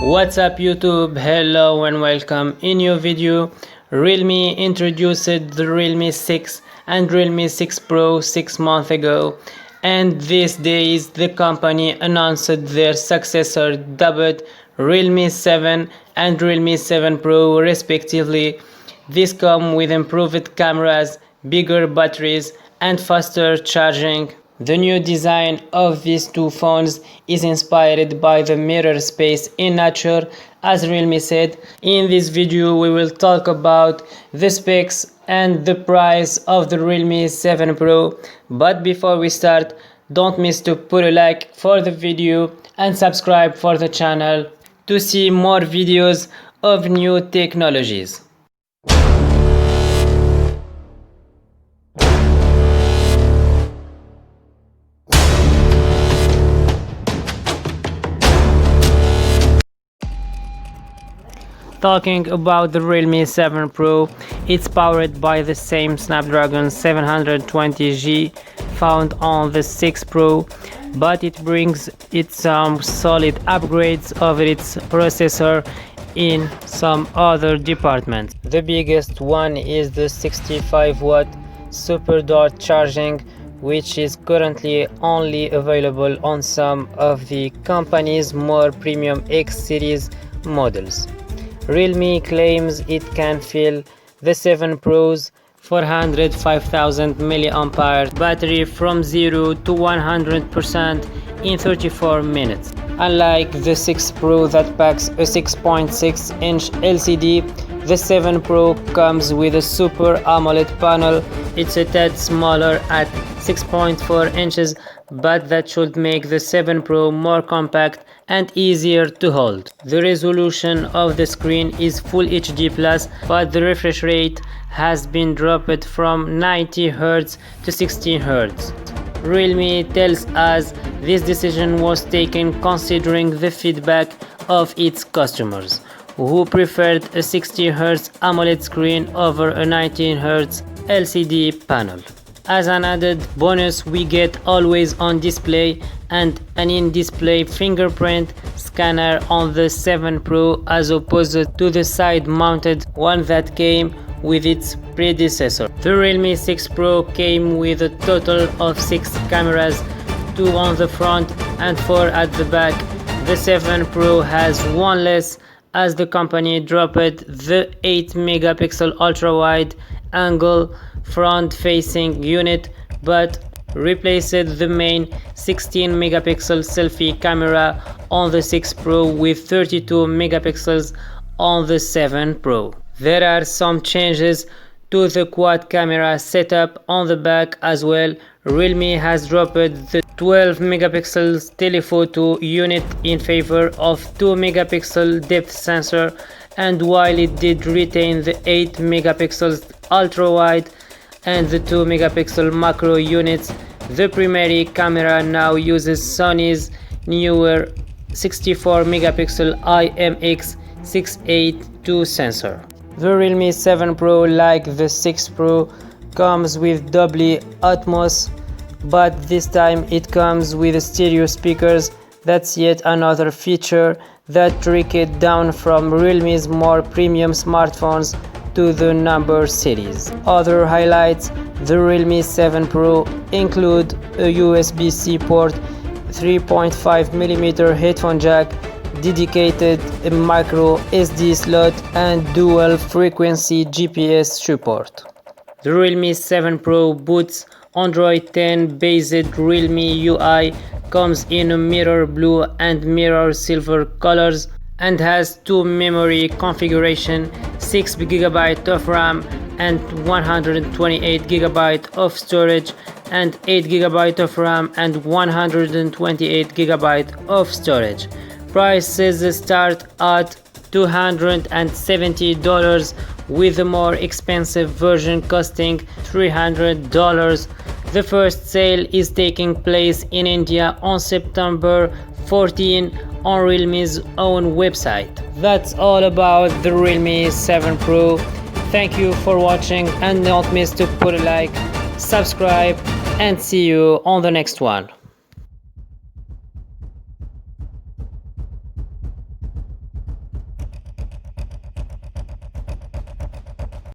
What's up YouTube? Hello and welcome. In your video, Realme introduced the Realme 6 and Realme 6 Pro 6 months ago, and these days the company announced their successor dubbed Realme 7 and Realme 7 Pro respectively. These come with improved cameras, bigger batteries and faster charging. The new design of these two phones is inspired by the mirror space in nature, as Realme said. In this video we will talk about the specs and the price of the Realme 7 Pro. But before we start, don't miss to put a like for the video and subscribe for the channel to see more videos of new technologies. Talking about the Realme 7 Pro, it's powered by the same Snapdragon 720G found on the 6 Pro, but it brings its solid upgrades over its processor in some other departments. The biggest one is the 65-watt super dart charging, which is currently only available on some of the company's more premium X series models. Realme claims it can fill the 7 Pro's 405,000 mAh battery from 0 to 100% in 34 minutes. Unlike the 6 Pro that packs a 6.6-inch LCD, the 7 Pro comes with a Super AMOLED panel. It's a tad smaller at 6.4 inches, but that should make the 7 Pro more compact and easier to hold. The resolution of the screen is Full HD+, but the refresh rate has been dropped from 90 Hz to 60 Hz. Realme tells us this decision was taken considering the feedback of its customers, who preferred a 60 Hz AMOLED screen over a 19 Hz LCD panel. As an added bonus, we get always-on display and an in-display fingerprint scanner on the 7 Pro as opposed to the side-mounted one that came with its predecessor. The Realme 6 Pro came with a total of 6 cameras, 2 on the front and 4 at the back. The 7 Pro has one less, as the company dropped the 8-megapixel ultra-wide angle front-facing unit, but replaced the main 16-megapixel selfie camera on the 6 Pro with 32 megapixels on the 7 Pro. There are some changes to the quad camera setup on the back as well. Realme has dropped the 12-megapixel telephoto unit in favor of 2-megapixel depth sensor, and while it did retain the 8-megapixel ultra-wide and the 2-megapixel macro units, the primary camera now uses Sony's newer 64-megapixel IMX682 sensor. The Realme 7 Pro, like the 6 Pro, comes with Dolby Atmos, but this time it comes with stereo speakers. That's yet another feature that tricked down from Realme's more premium smartphones to the number series. Other highlights: the Realme 7 Pro include a USB-C port, 3.5mm headphone jack, dedicated micro SD slot and dual frequency GPS support. The Realme 7 Pro boots Android 10 based Realme UI, comes in a mirror blue and mirror silver colors, and has two memory configuration, 6GB of RAM and 128GB of storage, and 8GB of RAM and 128GB of storage. Prices start at $270, with the more expensive version costing $300. The first sale is taking place in India on September 14 on Realme's own website. That's all about the Realme 7 Pro. Thank you for watching and don't miss to put a like, subscribe, and see you on the next one.